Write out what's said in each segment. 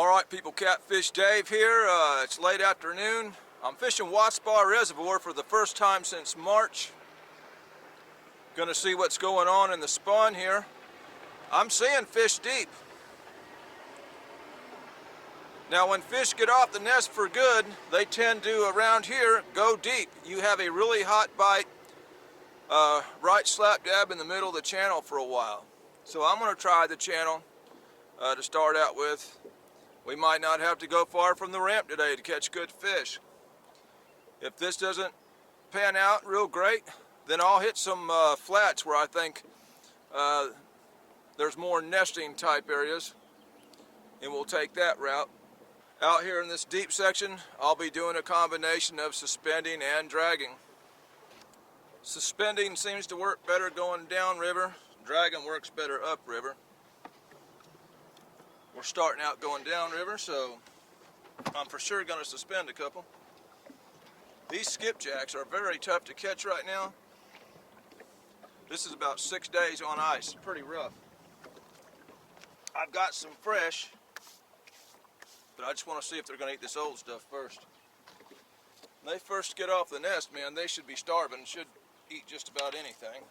Alright people, Catfish Dave here. It's late afternoon. I'm fishing Watts Bar Reservoir for the first time since March. Gonna see what's going on in the spawn here. I'm seeing fish deep. Now when fish get off the nest for good, they tend to, around here, go deep. You have a really hot bite right slap dab in the middle of the channel for a while. So I'm gonna try the channel to start out with. We might not have to go far from the ramp today to catch good fish. If this doesn't pan out real great, then I'll hit some flats where I think there's more nesting type areas, and we'll take that route. Out here in this deep section, I'll be doing a combination of suspending and dragging. Suspending seems to work better going downriver. Dragging works better upriver. We're starting out going downriver, so I'm for sure going to suspend a couple. These skipjacks are very tough to catch right now. This is about 6 days on ice, pretty rough. I've got some fresh, but I just want to see if they're going to eat this old stuff first. When they first get off the nest, man, they should be starving, should eat just about anything.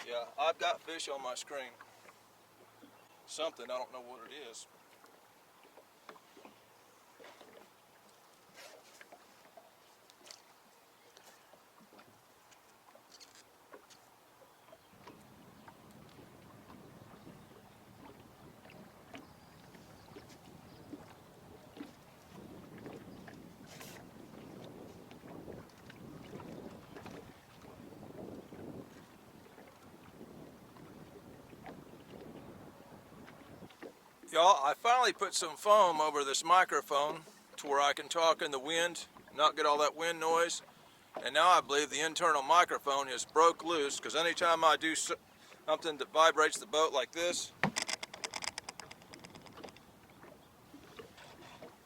Yeah, I've got fish on my screen. Something, I don't know what it is. Y'all, I finally put some foam over this microphone to where I can talk in the wind, not get all that wind noise. And now I believe the internal microphone is broke loose, because anytime I do something that vibrates the boat like this,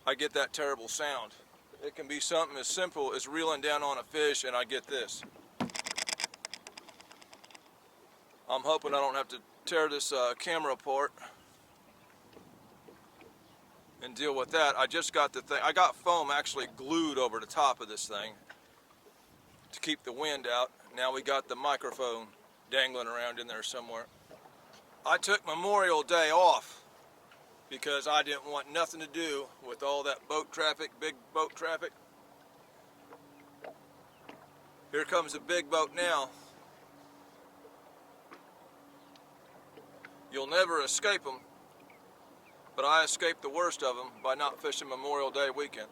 I get that terrible sound. It can be something as simple as reeling down on a fish and I get this. I'm hoping I don't have to tear this camera apart and deal with that. I just got the thing, I got foam actually glued over the top of this thing to keep the wind out. Now we got the microphone dangling around in there somewhere. I took Memorial Day off because I didn't want nothing to do with all that boat traffic, big boat traffic. Here comes a big boat now. You'll never escape them. But I escaped the worst of them by not fishing Memorial Day weekend.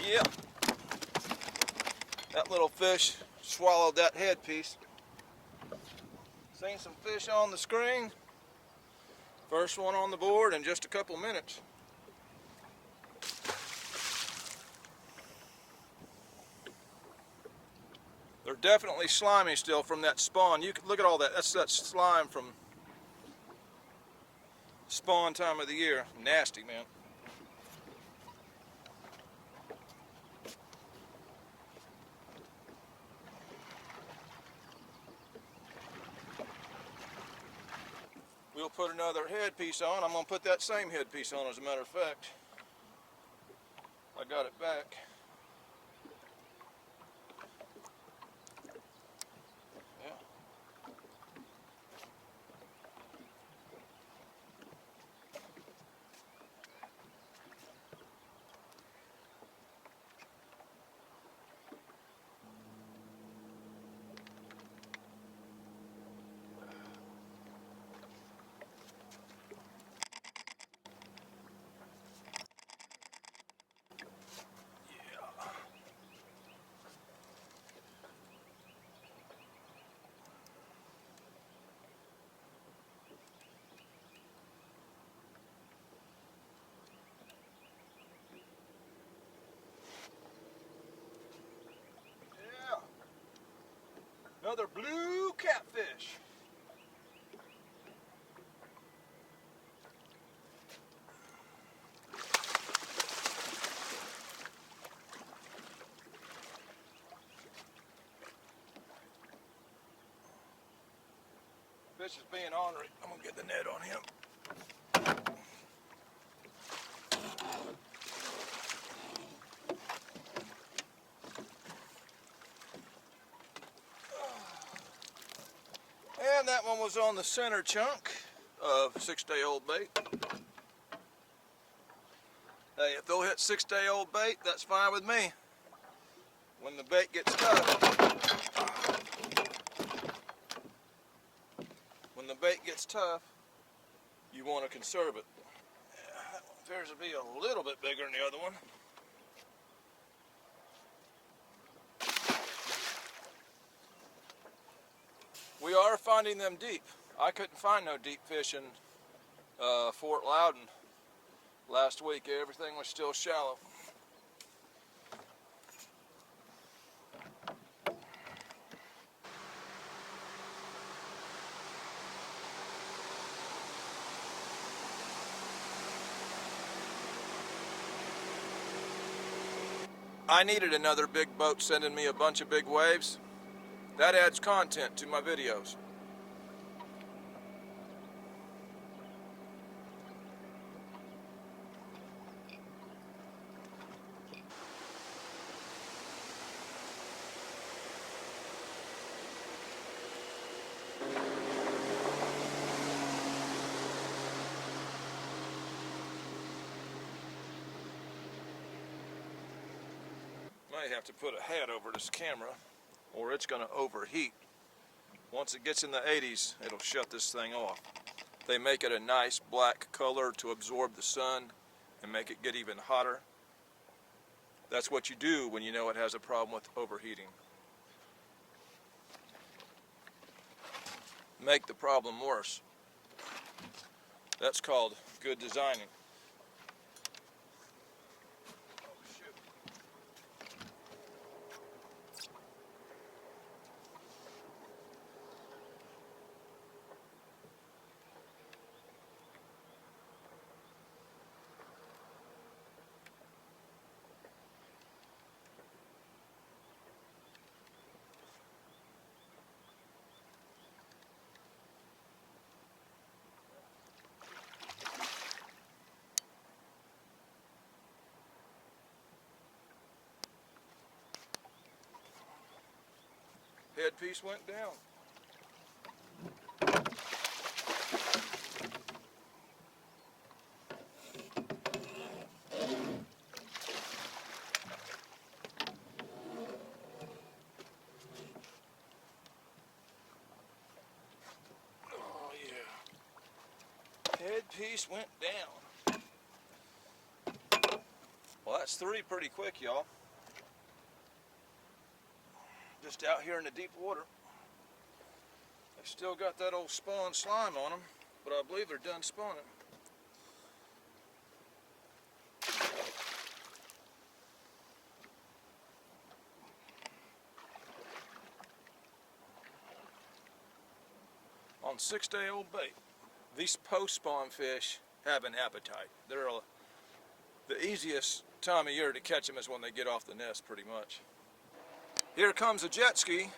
Yeah. That little fish swallowed that headpiece. Seen some fish on the screen. First one on the board in just a couple minutes. They're definitely slimy still from that spawn. You can look at all that. That's that slime from Spawn time of the year. Nasty, man. We'll put another headpiece on. I'm going to put that same headpiece on, as a matter of fact. I got it back. Yeah. Another blue catfish. Fish is being ornery. I'm gonna get the net on him. And that one was on the center chunk of 6-day-old bait. Hey, if they'll hit 6-day-old bait, that's fine with me. When the bait gets tough, you want to conserve it. Yeah, that one appears to be a little bit bigger than the other one. We are finding them deep. I couldn't find no deep fish in Fort Loudon last week. Everything was still shallow. I needed another big boat sending me a bunch of big waves. That adds content to my videos. Might have to put a hat over this camera or it's going to overheat. Once it gets in the 80s, it'll shut this thing off. They make it a nice black color to absorb the sun and make it get even hotter. That's what you do when you know it has a problem with overheating. Make the problem worse. That's called good designing. Headpiece went down. Oh yeah. Headpiece went down. Well, that's 3 pretty quick, y'all. Just out here in the deep water. They've still got that old spawn slime on them, but I believe they're done spawning. On 6-day-old bait. These post-spawn fish have an appetite. The easiest time of year to catch them is when they get off the nest, pretty much. Here comes a jet ski.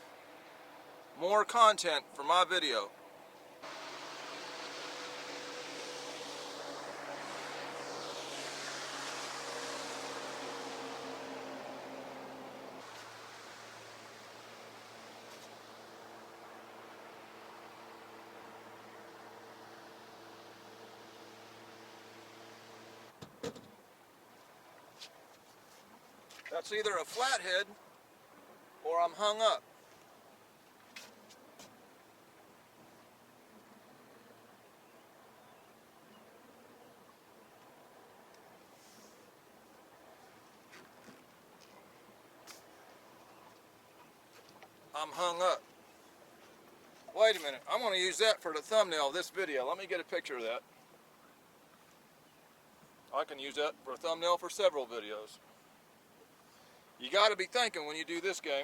More content for my video. That's either a flathead or I'm hung up. I'm hung up. Wait a minute, I'm going to use that for the thumbnail of this video. Let me get a picture of that. I can use that for a thumbnail for several videos. You got to be thinking when you do this game.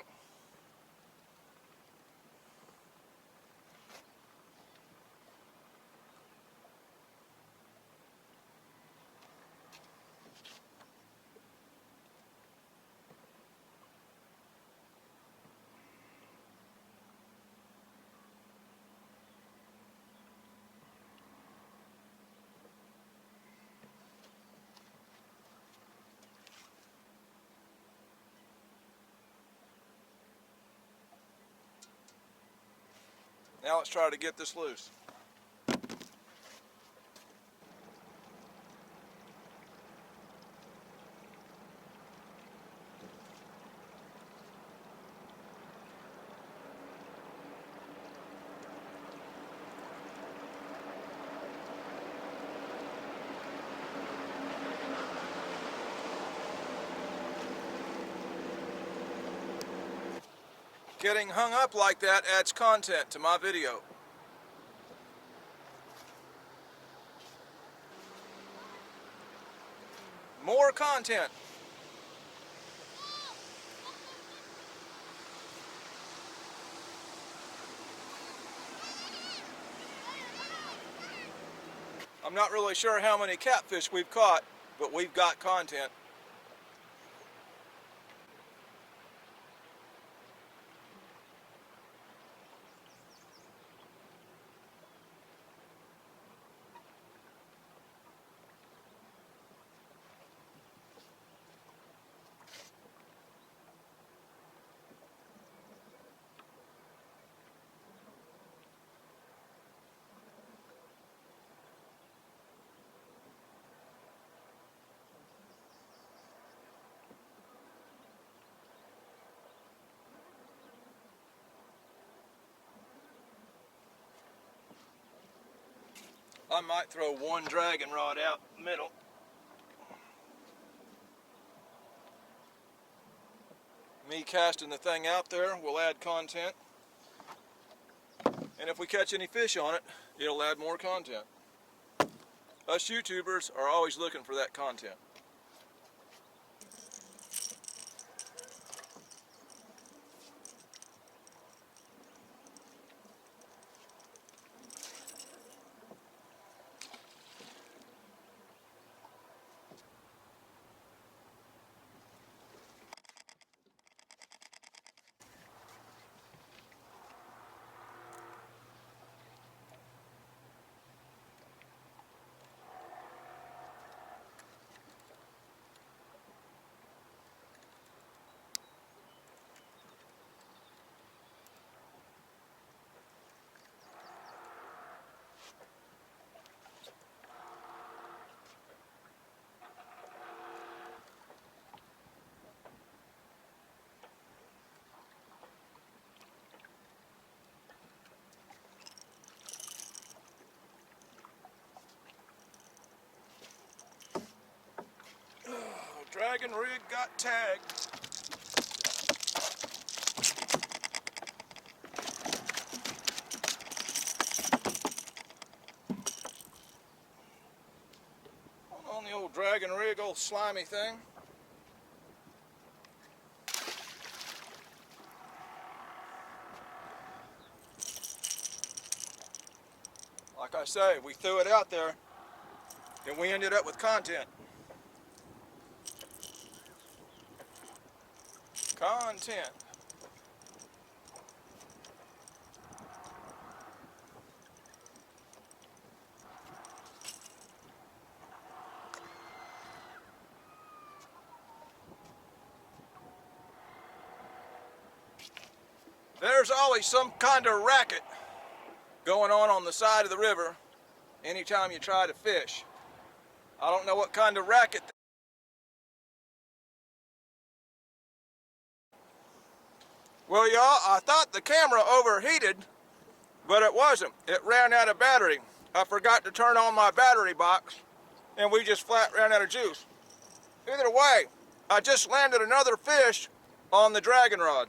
Now let's try to get this loose. Getting hung up like that adds content to my video. More content. I'm not really sure how many catfish we've caught, but we've got content. I might throw one dragon rod out the middle. Me casting the thing out there will add content. And if we catch any fish on it, it'll add more content. Us YouTubers are always looking for that content. Dragon rig got tagged. On the old dragon rig, old slimy thing. Like I say, we threw it out there and we ended up with content. Content. There's always some kind of racket going on the side of the river anytime you try to fish. I don't know what kind of racket. Well, y'all, I thought the camera overheated, but it wasn't. It ran out of battery. I forgot to turn on my battery box, and we just flat ran out of juice. Either way, I just landed another fish on the dragon rod.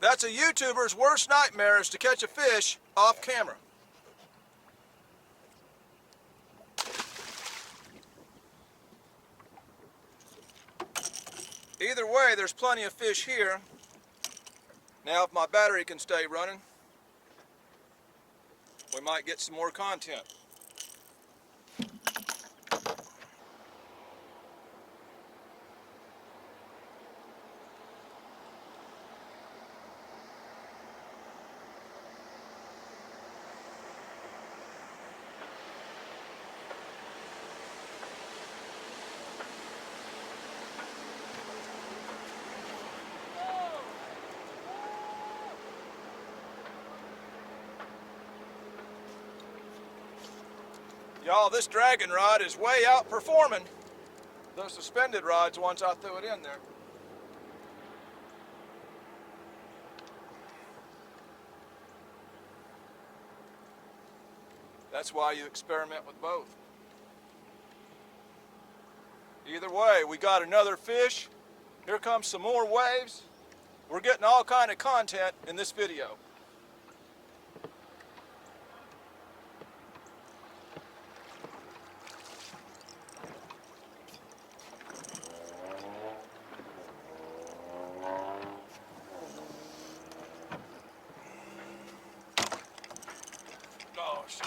That's a YouTuber's worst nightmare, is to catch a fish off camera. Either way, there's plenty of fish here. Now, if my battery can stay running, we might get some more content. Y'all, this dragon rod is way outperforming those suspended rods once I threw it in there. That's why you experiment with both. Either way, we got another fish. Here comes some more waves. We're getting all kind of content in this video. Gosh.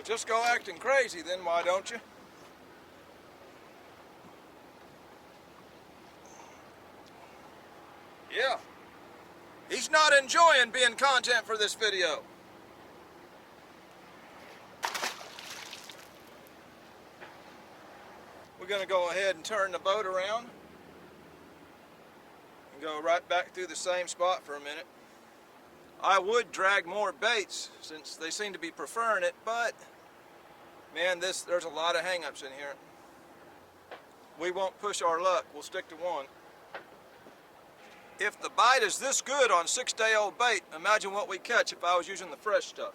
Just go acting crazy then, why don't you? Yeah. He's not enjoying being content for this video. We're going to go ahead and turn the boat around and go right back through the same spot for a minute. I would drag more baits since they seem to be preferring it, but man, there's a lot of hang-ups in here. We won't push our luck. We'll stick to one. If the bite is this good on 6-day-old bait, imagine what we catch if I was using the fresh stuff.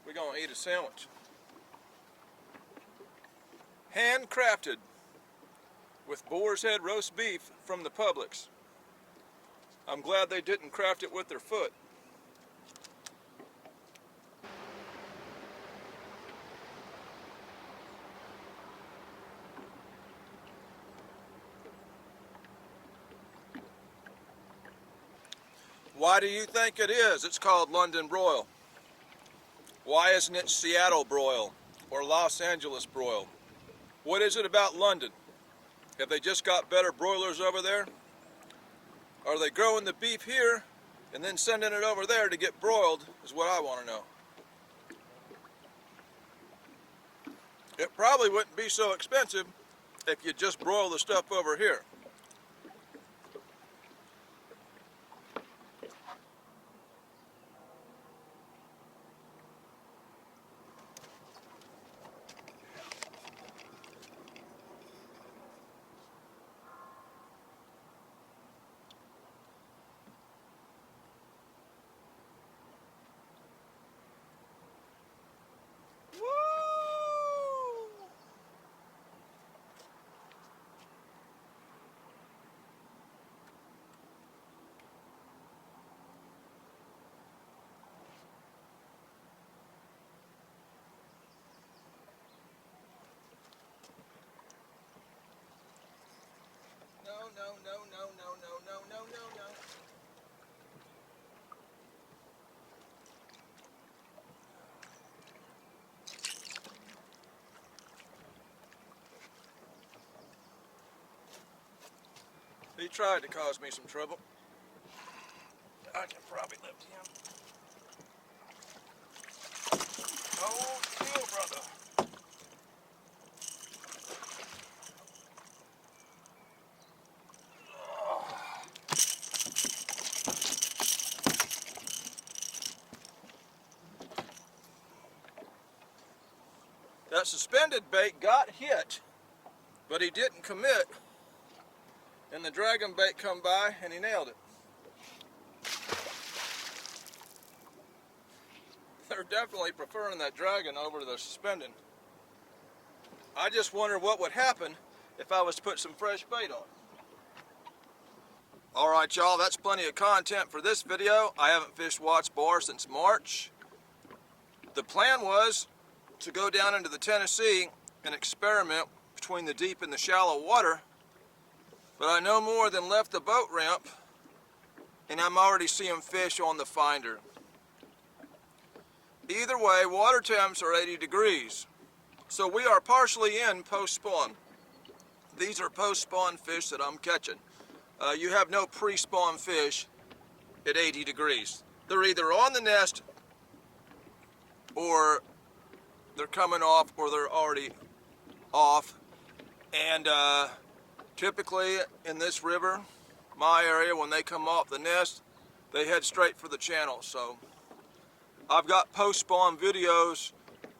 We're gonna eat a sandwich. Handcrafted with boar's head roast beef from the Publix. I'm glad they didn't craft it with their foot. Why do you think it is? It's called London broil. Why isn't it Seattle broil or Los Angeles broil. What is it about London? Have they just got better broilers over there? Are they growing the beef here and then sending it over there to get broiled, is what I want to know. It probably wouldn't be so expensive if you just broil the stuff over here. No. He tried to cause me some trouble. I can probably lift him. Oh, deal, brother. That suspended bait got hit, but he didn't commit, and the dragon bait come by and he nailed it. They're definitely preferring that dragon over the suspended. I just wonder what would happen if I was to put some fresh bait on. Alright y'all, that's plenty of content for this video. I haven't fished Watts Bar since March. The plan was to go down into the Tennessee and experiment between the deep and the shallow water, but I no more than left the boat ramp and I'm already seeing fish on the finder. Either way, water temps are 80 degrees, so we are partially in post-spawn. These are post-spawn fish that I'm catching. You have no pre-spawn fish at 80 degrees. They're either on the nest or they're coming off or they're already off. And typically in this river, my area, when they come off the nest, they head straight for the channel. So I've got post-spawn videos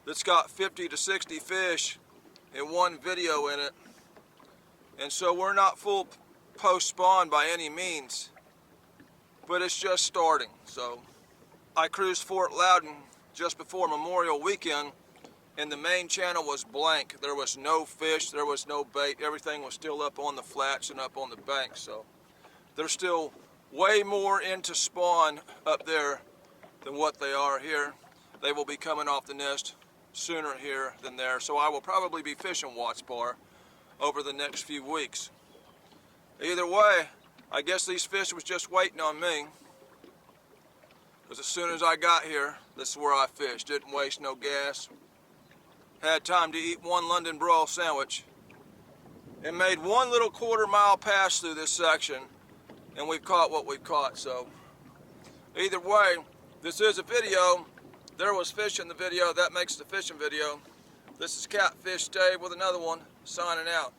that's got 50 to 60 fish in one video in it. And so we're not full post-spawn by any means, but it's just starting. So I cruised Fort Loudon just before Memorial Weekend, and the main channel was blank. There was no fish, there was no bait, everything was still up on the flats and up on the banks. So they're still way more into spawn up there than what they are here. They will be coming off the nest sooner here than there, so I will probably be fishing Watts Bar over the next few weeks. Either way, I guess these fish was just waiting on me, because as soon as I got here, this is where I fished. Didn't waste no gas. Had time to eat one London broil sandwich, and made one little quarter-mile pass through this section, and we've caught what we've caught. So either way, this is a video. There was fish in the video. That makes the fishing video. This is Catfish Dave with another one, signing out.